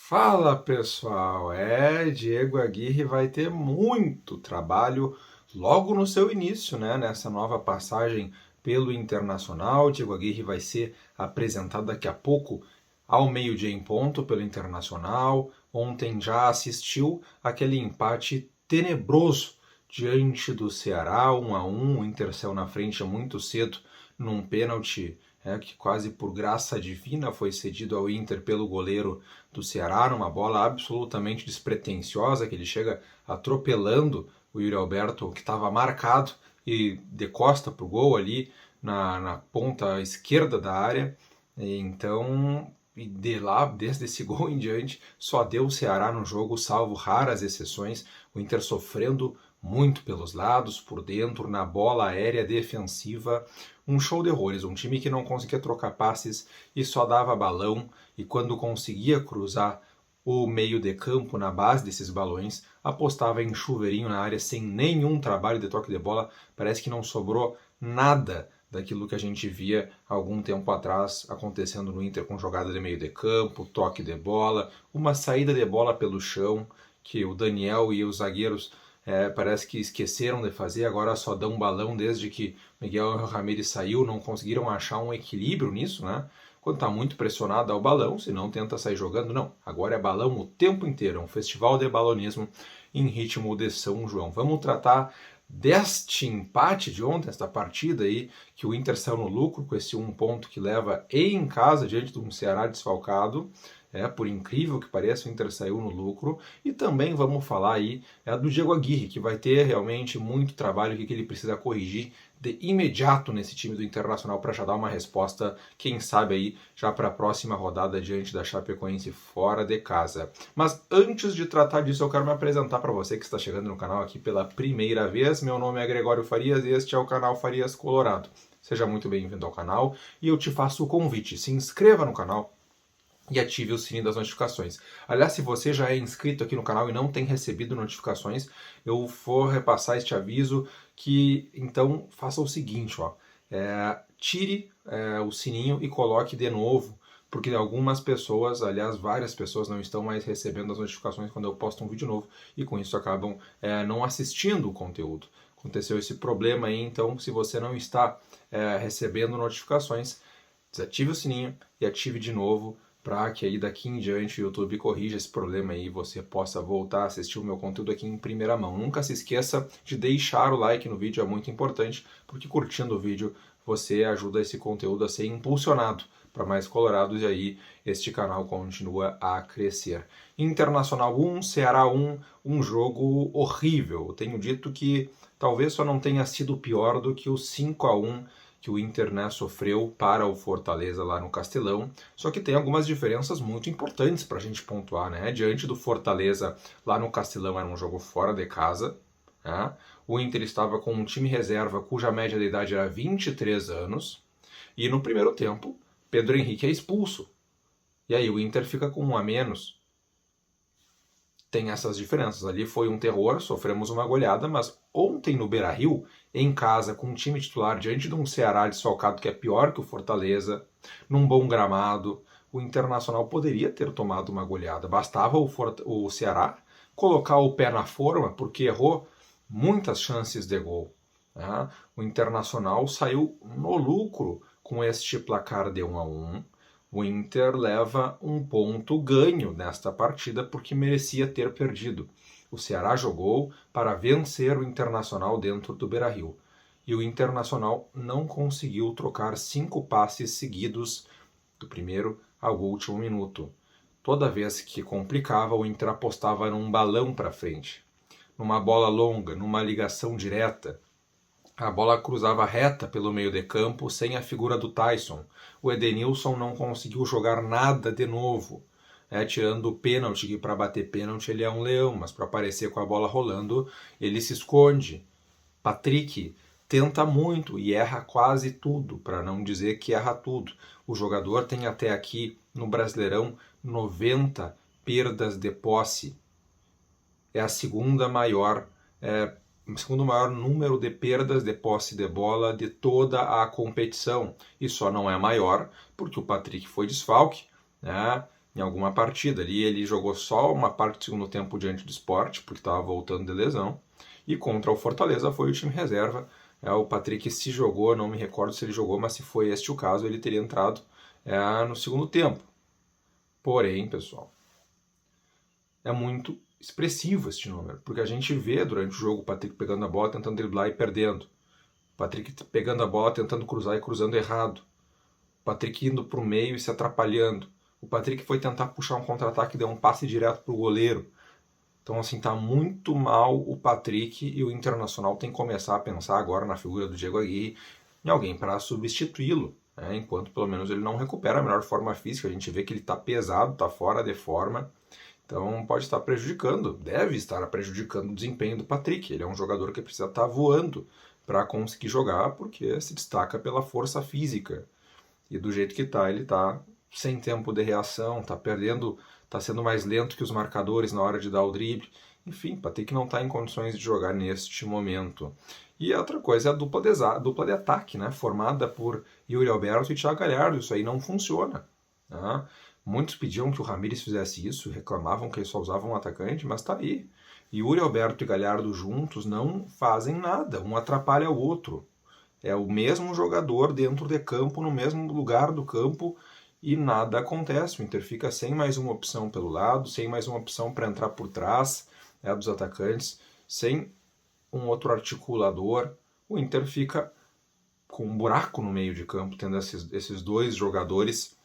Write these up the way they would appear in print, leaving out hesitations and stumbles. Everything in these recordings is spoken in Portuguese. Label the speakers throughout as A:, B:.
A: Fala pessoal, Diego Aguirre vai ter muito trabalho logo no seu início, né? Nessa nova passagem pelo Internacional. Diego Aguirre vai ser apresentado daqui a pouco ao meio-dia em ponto pelo Internacional. Ontem já assistiu aquele empate tenebroso diante do Ceará, 1-1. O Inter saiu na frente muito cedo num pênalti que quase por graça divina foi cedido ao Inter pelo goleiro do Ceará, numa bola absolutamente despretensiosa, que ele chega atropelando o Yuri Alberto, que estava marcado, e de costa para o gol ali na ponta esquerda da área. Então, desde esse gol em diante, só deu o Ceará no jogo, salvo raras exceções. O Inter sofrendo muito pelos lados, por dentro, na bola aérea defensiva. Um show de horrores, um time que não conseguia trocar passes e só dava balão, e quando conseguia cruzar o meio de campo na base desses balões, apostava em chuveirinho na área sem nenhum trabalho de toque de bola. Parece que não sobrou nada daquilo que a gente via algum tempo atrás acontecendo no Inter, com jogada de meio de campo, toque de bola, uma saída de bola pelo chão, que o Daniel e os zagueiros parece que esqueceram de fazer, agora só dão balão desde que Miguel Ramírez saiu, não conseguiram achar um equilíbrio nisso, né? Quando está muito pressionado, dá o balão, se não tenta sair jogando, não. Agora é balão o tempo inteiro, é um festival de balonismo em ritmo de São João. Vamos tratar deste empate de ontem, esta partida aí, que o Inter saiu no lucro com esse 1 ponto que leva em casa diante de um Ceará desfalcado. Por incrível que pareça, o Inter saiu no lucro. E também vamos falar aí do Diego Aguirre, que vai ter realmente muito trabalho que ele precisa corrigir de imediato nesse time do Internacional para já dar uma resposta, quem sabe aí, já para a próxima rodada diante da Chapecoense fora de casa. Mas antes de tratar disso, eu quero me apresentar para você que está chegando no canal aqui pela primeira vez. Meu nome é Gregório Farias e este é o canal Farias Colorado. Seja muito bem-vindo ao canal e eu te faço o convite, se inscreva no canal e ative o sininho das notificações. Aliás, se você já é inscrito aqui no canal e não tem recebido notificações, eu vou repassar este aviso que, então, faça o seguinte, tire o sininho e coloque de novo, porque algumas pessoas, aliás, várias pessoas não estão mais recebendo as notificações quando eu posto um vídeo novo e com isso acabam não assistindo o conteúdo. Aconteceu esse problema aí, então, se você não está recebendo notificações, desative o sininho e ative de novo, para que aí daqui em diante o YouTube corrija esse problema aí e você possa voltar a assistir o meu conteúdo aqui em primeira mão. Nunca se esqueça de deixar o like no vídeo, é muito importante, porque curtindo o vídeo você ajuda esse conteúdo a ser impulsionado para mais colorados e aí este canal continua a crescer. Internacional 1, Ceará 1, um jogo horrível. Eu tenho dito que talvez só não tenha sido pior do que o 5-1 que o Inter sofreu para o Fortaleza lá no Castelão, só que tem algumas diferenças muito importantes para a gente pontuar, né? Diante do Fortaleza, lá no Castelão era um jogo fora de casa, né? O Inter estava com um time reserva cuja média de idade era 23 anos, e no primeiro tempo, Pedro Henrique é expulso. E aí o Inter fica com 1 a menos. Tem essas diferenças. Ali foi um terror, sofremos uma goleada, mas ontem no Beira-Rio, em casa, com um time titular, diante de um Ceará desfalcado que é pior que o Fortaleza, num bom gramado, o Internacional poderia ter tomado uma goleada. Bastava o Ceará colocar o pé na forma, porque errou muitas chances de gol. Né? O Internacional saiu no lucro com este placar de 1-1. O Inter leva 1 ponto ganho nesta partida porque merecia ter perdido. O Ceará jogou para vencer o Internacional dentro do Beira-Rio. E o Internacional não conseguiu trocar 5 passes seguidos do primeiro ao último minuto. Toda vez que complicava, o Inter apostava num balão para frente, numa bola longa, numa ligação direta. A bola cruzava reta pelo meio de campo sem a figura do Tyson. O Edenilson não conseguiu jogar nada de novo. Tirando o pênalti, que para bater pênalti ele é um leão, mas para aparecer com a bola rolando ele se esconde. Patrick tenta muito e erra quase tudo, para não dizer que erra tudo. O jogador tem até aqui no Brasileirão 90 perdas de posse. É a segundo maior número de perdas de posse de bola de toda a competição. E só não é maior porque o Patrick foi desfalque, né? em alguma partida. Ali ele jogou só uma parte do segundo tempo diante do Sport, porque estava voltando de lesão. E contra o Fortaleza foi o time reserva. O Patrick se jogou, não me recordo se ele jogou, mas se foi este o caso, ele teria entrado no segundo tempo. Porém, pessoal, é muito expressivo este número, porque a gente vê durante o jogo o Patrick pegando a bola, tentando driblar e perdendo. O Patrick pegando a bola, tentando cruzar e cruzando errado. O Patrick indo para o meio e se atrapalhando. O Patrick foi tentar puxar um contra-ataque e deu um passe direto para o goleiro. Então, assim, tá muito mal o Patrick e o Internacional tem que começar a pensar agora na figura do Diego Aguirre em alguém para substituí-lo, né? Enquanto pelo menos ele não recupera a melhor forma física. A gente vê que ele está pesado, está fora de forma. Então pode estar prejudicando, deve estar prejudicando o desempenho do Patrick. Ele é um jogador que precisa estar voando para conseguir jogar, porque se destaca pela força física. E do jeito que está, ele está sem tempo de reação, está perdendo, está sendo mais lento que os marcadores na hora de dar o drible. Enfim, Patrick não está em condições de jogar neste momento. E a outra coisa é a dupla de ataque, né? Formada por Yuri Alberto e Thiago Galhardo. Isso aí não funciona. Né? Muitos pediam que o Ramires fizesse isso, reclamavam que ele só usava um atacante, mas tá aí. Yuri Alberto e Galhardo juntos não fazem nada, um atrapalha o outro. É o mesmo jogador dentro de campo, no mesmo lugar do campo, e nada acontece. O Inter fica sem mais uma opção pelo lado, sem mais uma opção para entrar por trás dos atacantes, sem um outro articulador. O Inter fica com um buraco no meio de campo, tendo esses dois jogadores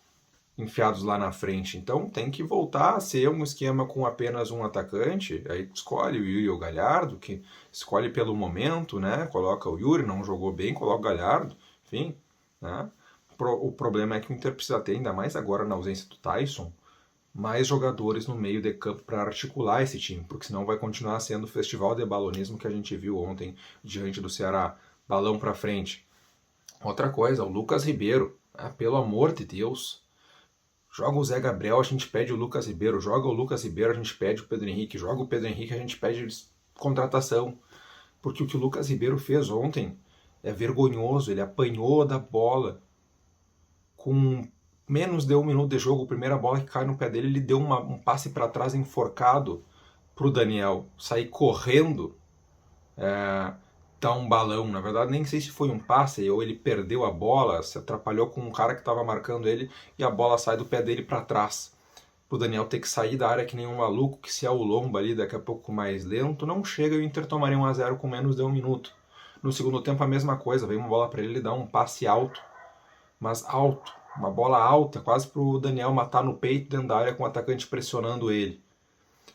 A: enfiados lá na frente. Então tem que voltar a ser um esquema com apenas um atacante. Aí escolhe o Yuri ou o Galhardo, que escolhe pelo momento, né? Coloca o Yuri, não jogou bem, coloca o Galhardo, enfim. Né? O problema é que o Inter precisa ter, ainda mais agora na ausência do Tyson, mais jogadores no meio de campo para articular esse time, porque senão vai continuar sendo o festival de balonismo que a gente viu ontem diante do Ceará. Balão para frente. Outra coisa, o Lucas Ribeiro, pelo amor de Deus, joga o Zé Gabriel, a gente pede o Lucas Ribeiro. Joga o Lucas Ribeiro, a gente pede o Pedro Henrique. Joga o Pedro Henrique, a gente pede contratação. Porque o que o Lucas Ribeiro fez ontem é vergonhoso. Ele apanhou da bola. Com menos de 1 minuto de jogo, a primeira bola que cai no pé dele, ele deu um passe para trás enforcado para o Daniel sair correndo, dar um balão. Na verdade, nem sei se foi um passe ou ele perdeu a bola, se atrapalhou com um cara que estava marcando ele e a bola sai do pé dele para trás. O Daniel ter que sair da área que nem um maluco, que se é o lombo ali daqui a pouco mais lento, não chega e o Inter tomaria 1-0 com menos de 1 minuto. No segundo tempo a mesma coisa, veio uma bola para ele dar um passe alto, mas alto, uma bola alta, quase para o Daniel matar no peito dentro da área com o atacante pressionando ele.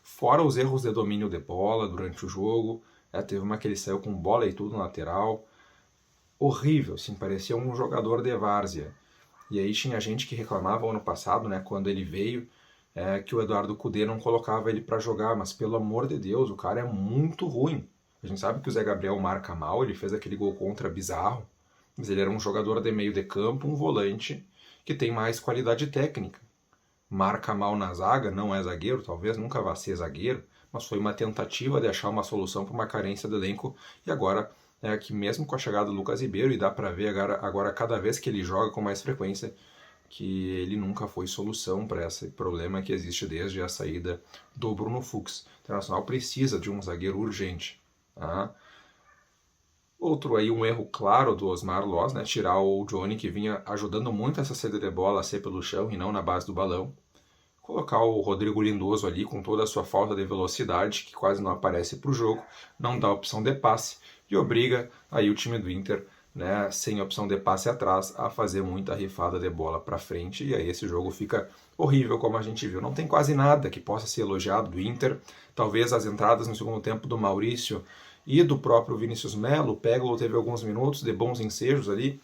A: Fora os erros de domínio de bola durante o jogo, teve uma que ele saiu com bola e tudo na lateral. Horrível, assim, parecia um jogador de várzea. E aí tinha gente que reclamava ano passado, né, quando ele veio, que o Eduardo Cudê não colocava ele para jogar, mas pelo amor de Deus, o cara é muito ruim. A gente sabe que o Zé Gabriel marca mal, ele fez aquele gol contra bizarro, mas ele era um jogador de meio de campo, um volante, que tem mais qualidade técnica. Marca mal na zaga, não é zagueiro, talvez nunca vá ser zagueiro, mas foi uma tentativa de achar uma solução para uma carência do elenco, e agora que mesmo com a chegada do Lucas Ribeiro, e dá para ver agora cada vez que ele joga com mais frequência, que ele nunca foi solução para esse problema que existe desde a saída do Bruno Fux. O Internacional precisa de um zagueiro urgente. Tá? Outro aí, um erro claro do Osmar Loz, né? Tirar o Johnny, que vinha ajudando muito essa saída de bola a ser pelo chão e não na base do balão. Colocar o Rodrigo Lindoso ali com toda a sua falta de velocidade, que quase não aparece para o jogo, não dá opção de passe e obriga aí o time do Inter, né, sem opção de passe atrás, a fazer muita rifada de bola para frente, e aí esse jogo fica horrível, como a gente viu. Não tem quase nada que possa ser elogiado do Inter, talvez as entradas no segundo tempo do Maurício e do próprio Vinícius Melo. O Peglo teve alguns minutos de bons ensejos ali.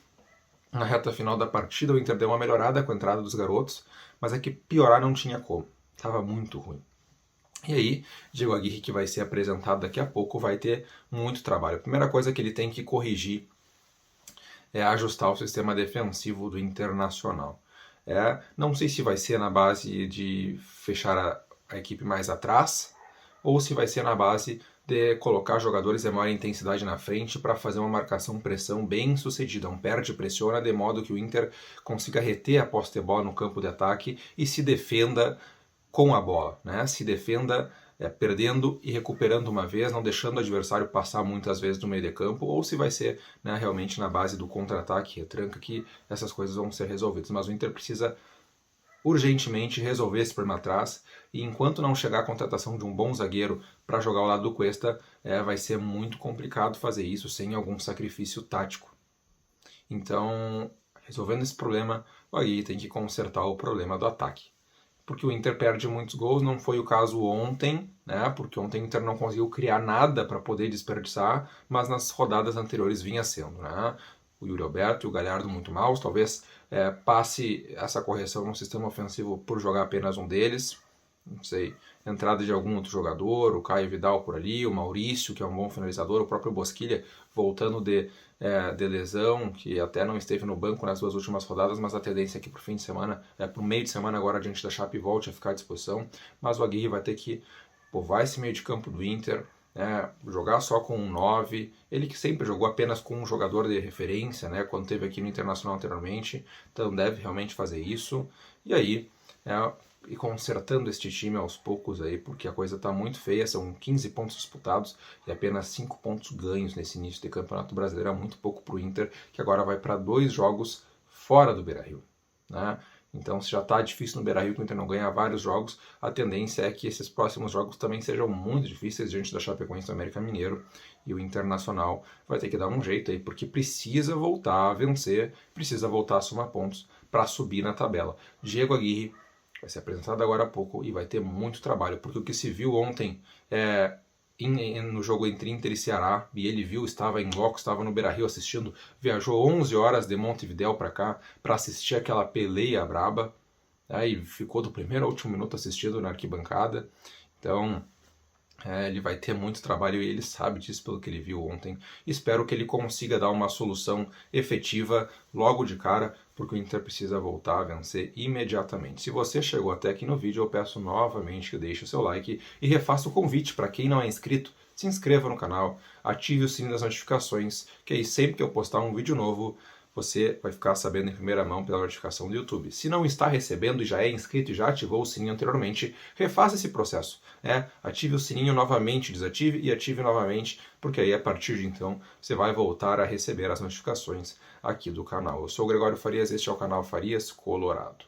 A: Na reta final da partida, o Inter deu uma melhorada com a entrada dos garotos, mas é que piorar não tinha como. Estava muito ruim. E aí, Diego Aguirre, que vai ser apresentado daqui a pouco, vai ter muito trabalho. A primeira coisa que ele tem que corrigir é ajustar o sistema defensivo do Internacional. Não sei se vai ser na base de fechar a equipe mais atrás ou se vai ser na base de colocar jogadores de maior intensidade na frente para fazer uma marcação-pressão bem sucedida, um perde-pressiona, de modo que o Inter consiga reter a posse de bola no campo de ataque e se defenda com a bola, né? Se defenda perdendo e recuperando uma vez, não deixando o adversário passar muitas vezes no meio de campo, ou se vai ser, né, realmente na base do contra-ataque, retranca, que essas coisas vão ser resolvidas. Mas o Inter precisa urgentemente resolver esse problema atrás, e enquanto não chegar a contratação de um bom zagueiro para jogar ao lado do Cuesta, vai ser muito complicado fazer isso sem algum sacrifício tático. Então, resolvendo esse problema, o Aguirre tem que consertar o problema do ataque. Porque o Inter perde muitos gols, não foi o caso ontem, né? Porque ontem o Inter não conseguiu criar nada para poder desperdiçar, mas nas rodadas anteriores vinha sendo, né? O Yuri Alberto e o Galhardo muito maus, talvez passe essa correção no sistema ofensivo por jogar apenas um deles, não sei, entrada de algum outro jogador, o Caio Vidal por ali, o Maurício, que é um bom finalizador, o próprio Bosquilha voltando de lesão, que até não esteve no banco nas 2 últimas rodadas, mas a tendência é que pro fim de semana, pro meio de semana agora, diante da Chape, volte a ficar à disposição. Mas o Aguirre vai ter que povoar esse meio de campo do Inter, jogar só com um 9, ele que sempre jogou apenas com um jogador de referência, né, quando esteve aqui no Internacional anteriormente, então deve realmente fazer isso, e aí e consertando este time aos poucos aí, porque a coisa está muito feia, são 15 pontos disputados e apenas 5 pontos ganhos nesse início de Campeonato Brasileiro, é muito pouco para o Inter, que agora vai para 2 jogos fora do Beira-Rio, né? Então, se já está difícil no Beira-Rio que o Inter não ganha vários jogos, a tendência é que esses próximos jogos também sejam muito difíceis diante da Chapecoense do América Mineiro, e o Internacional vai ter que dar um jeito aí, porque precisa voltar a vencer, precisa voltar a somar pontos para subir na tabela. Diego Aguirre vai ser apresentado agora há pouco e vai ter muito trabalho, porque o que se viu ontem no jogo entre Inter e Ceará, e ele viu, estava em loco, estava no Beira-Rio assistindo, viajou 11 horas de Montevidéu para cá para assistir aquela peleia braba, e ficou do primeiro ao último minuto assistindo na arquibancada. Então ele vai ter muito trabalho e ele sabe disso pelo que ele viu ontem. Espero que ele consiga dar uma solução efetiva logo de cara, porque o Inter precisa voltar a vencer imediatamente. Se você chegou até aqui no vídeo, eu peço novamente que deixe o seu like e refaça o convite para quem não é inscrito. Se inscreva no canal, ative o sininho das notificações, que aí sempre que eu postar um vídeo novo, você vai ficar sabendo em primeira mão pela notificação do YouTube. Se não está recebendo e já é inscrito e já ativou o sininho anteriormente, refaça esse processo. Ative o sininho novamente, desative e ative novamente, porque aí a partir de então você vai voltar a receber as notificações aqui do canal. Eu sou o Gregório Farias, este é o canal Farias Colorado.